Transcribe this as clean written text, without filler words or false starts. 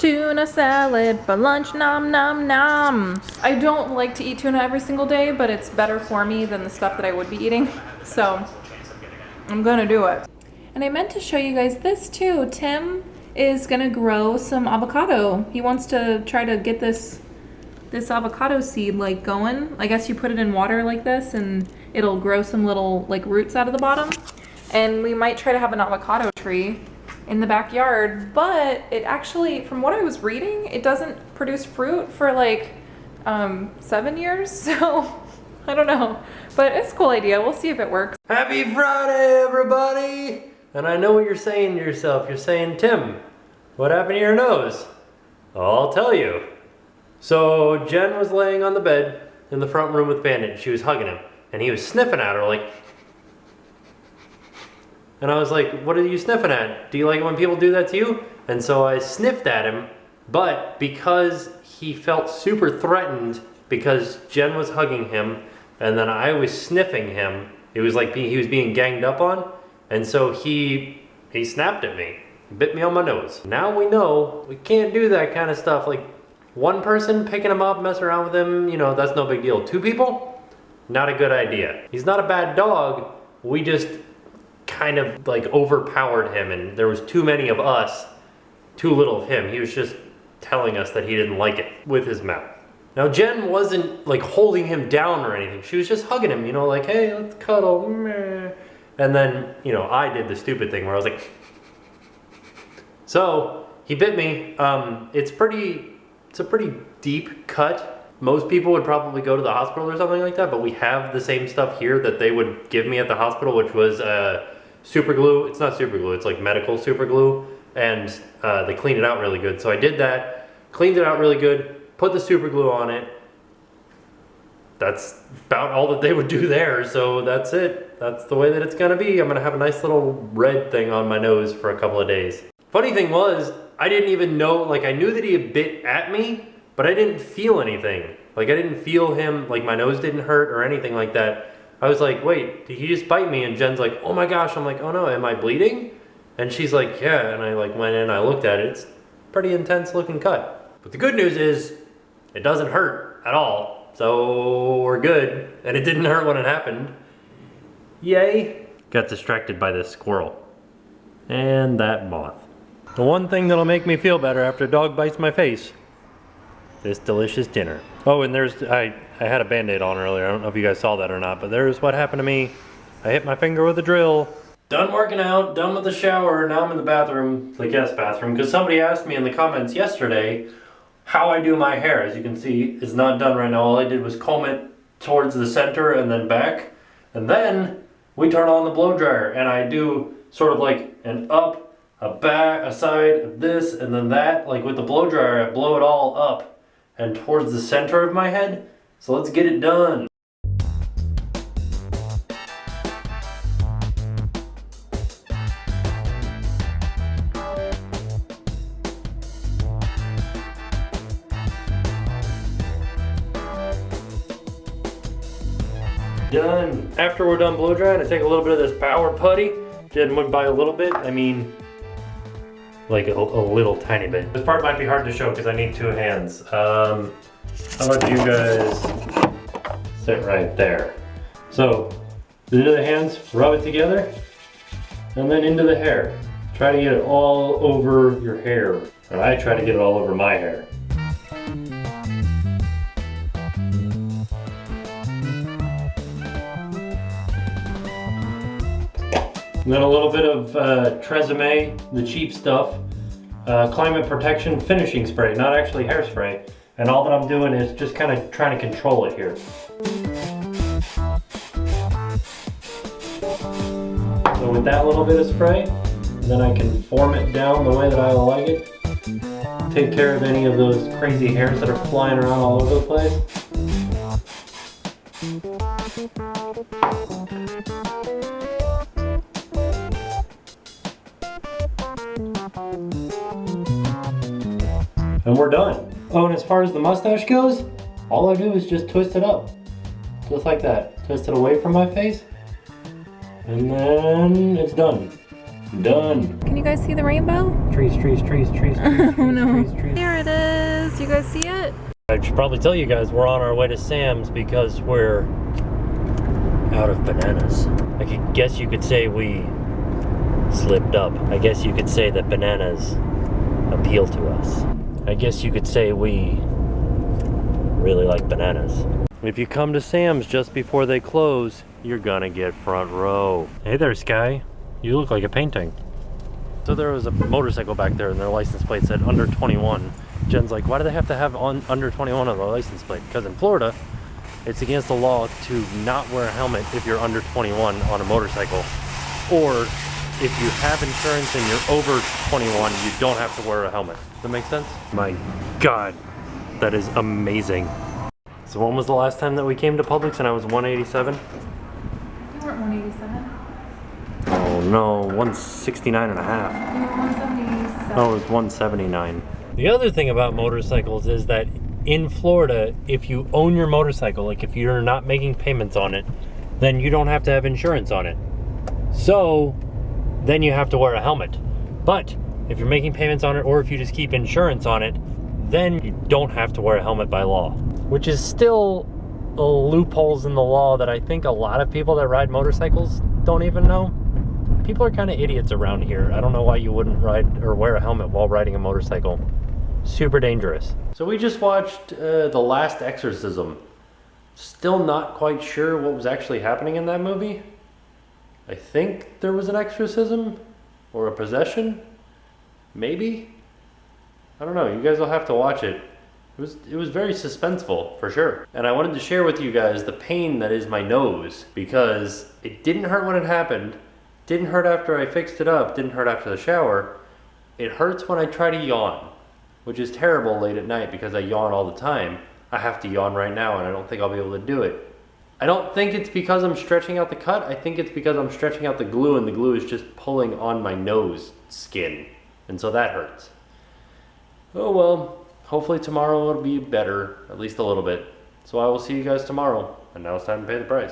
Tuna salad for lunch, nom nom nom. I don't like to eat tuna every single day, but it's better for me than the stuff that I would be eating. So I'm gonna do it. And I meant to show you guys this too. Tim is gonna grow some avocado. He wants to try to get this avocado seed like going. I guess you put it in water like this and it'll grow some little like roots out of the bottom. And we might try to have an avocado tree in the backyard, but it actually, from what I was reading, it doesn't produce fruit for like 7 years, so I don't know, but it's a cool idea. We'll see if it works. Happy Friday, everybody! And I know what you're saying to yourself. You're saying, Tim, what happened to your nose? I'll tell you. So Jen was laying on the bed in the front room with Bandit. She was hugging him, and he was sniffing at her like, and I was like, what are you sniffing at? Do you like it when people do that to you? And so I sniffed at him, but because he felt super threatened because Jen was hugging him and then I was sniffing him, it was like he was being ganged up on, and so he snapped at me, bit me on my nose. Now we know we can't do that kind of stuff. Like one person picking him up, messing around with him, you know, that's no big deal. 2 people, not a good idea. He's not a bad dog, we just kind of like overpowered him, and there was too many of us, too little of him. He was just telling us that he didn't like it with his mouth. Now Jen wasn't like holding him down or anything. She was just hugging him, you know, like, hey, let's cuddle. And then, you know, I did the stupid thing where I was like, so he bit me. It's a pretty deep cut. Most people would probably go to the hospital or something like that, but we have the same stuff here that they would give me at the hospital, which was super glue. It's not super glue, it's like medical super glue, and they cleaned it out really good. So I did that, cleaned it out really good, put the super glue on it. That's about all that they would do there, so that's it. That's the way that it's gonna be. I'm gonna have a nice little red thing on my nose for a couple of days. Funny thing was, I didn't even know, like I knew that he had bit at me, but I didn't feel anything. Like I didn't feel him, like my nose didn't hurt or anything like that. I was like, wait, did he just bite me? And Jen's like, oh my gosh. I'm like, oh no, am I bleeding? And she's like, yeah. And I like went in, I looked at it. It's pretty intense looking cut. But the good news is it doesn't hurt at all. So we're good. And it didn't hurt when it happened. Yay. Got distracted by this squirrel and that moth. The one thing that'll make me feel better after a dog bites my face, this delicious dinner. Oh, and I had a Band-Aid on earlier. I don't know if you guys saw that or not, but there's what happened to me. I hit my finger with a drill. Done working out, done with the shower, now I'm in the bathroom, the guest bathroom, because somebody asked me in the comments yesterday how I do my hair. As you can see, it's not done right now. All I did was comb it towards the center and then back. And then we turn on the blow dryer and I do sort of like an up, a back, a side, this, and then that. Like with the blow dryer, I blow it all up and towards the center of my head. So let's get it done. Done. After we're done blow drying, I take a little bit of this power putty. Jen went by a little bit. I mean, like a little tiny bit. This part might be hard to show because I need 2 hands. How about you guys sit right there? So, into the hands, rub it together, and then into the hair. Try to get it all over your hair. And I try to get it all over my hair. And then a little bit of Tresemme, the cheap stuff, climate protection finishing spray, not actually hairspray. And all that I'm doing is just kind of trying to control it here. So with that little bit of spray, then I can form it down the way that I like it. Take care of any of those crazy hairs that are flying around all over the place. And we're done. Oh, and as far as the mustache goes, all I do is just twist it up. Just like that. Twist it away from my face. And then it's done. Done. Can you guys see the rainbow? Trees, trees, trees, trees, trees, trees, Oh no. trees, trees. Here it is. You guys see it? I should probably tell you guys we're on our way to Sam's because we're out of bananas. I guess you could say we slipped up. I guess you could say that bananas appeal to us. I guess you could say we really like bananas. If you come to Sam's just before they close, you're gonna get front row. Hey there, Sky. You look like a painting. So there was a motorcycle back there and their license plate said under 21. Jen's like, why do they have to have under 21 on their license plate? Because in Florida, it's against the law to not wear a helmet if you're under 21 on a motorcycle. Or if you have insurance and you're over 21, you don't have to wear a helmet. Does that make sense? My God, that is amazing. So when was the last time that we came to Publix and I was 187? You weren't 187. Oh no, 169 and a half. You were 177. Oh, it was 179. The other thing about motorcycles is that in Florida, if you own your motorcycle, like if you're not making payments on it, then you don't have to have insurance on it. So then you have to wear a helmet. But if you're making payments on it, or if you just keep insurance on it, then you don't have to wear a helmet by law, which is still loopholes in the law that I think a lot of people that ride motorcycles don't even know. People are kind of idiots around here. I don't know why you wouldn't ride or wear a helmet while riding a motorcycle. Super dangerous. So we just watched The Last Exorcism. Still not quite sure what was actually happening in that movie. I think there was an exorcism or a possession. Maybe? I don't know. You guys will have to watch it. It was very suspenseful, for sure. And I wanted to share with you guys the pain that is my nose, because it didn't hurt when it happened, didn't hurt after I fixed it up, didn't hurt after the shower. It hurts when I try to yawn, which is terrible late at night because I yawn all the time. I have to yawn right now and I don't think I'll be able to do it. I don't think it's because I'm stretching out the cut. I think it's because I'm stretching out the glue and the glue is just pulling on my nose skin. And so that hurts. Oh well. Hopefully tomorrow it'll be better, at least a little bit. So I will see you guys tomorrow, and now it's time to pay the price.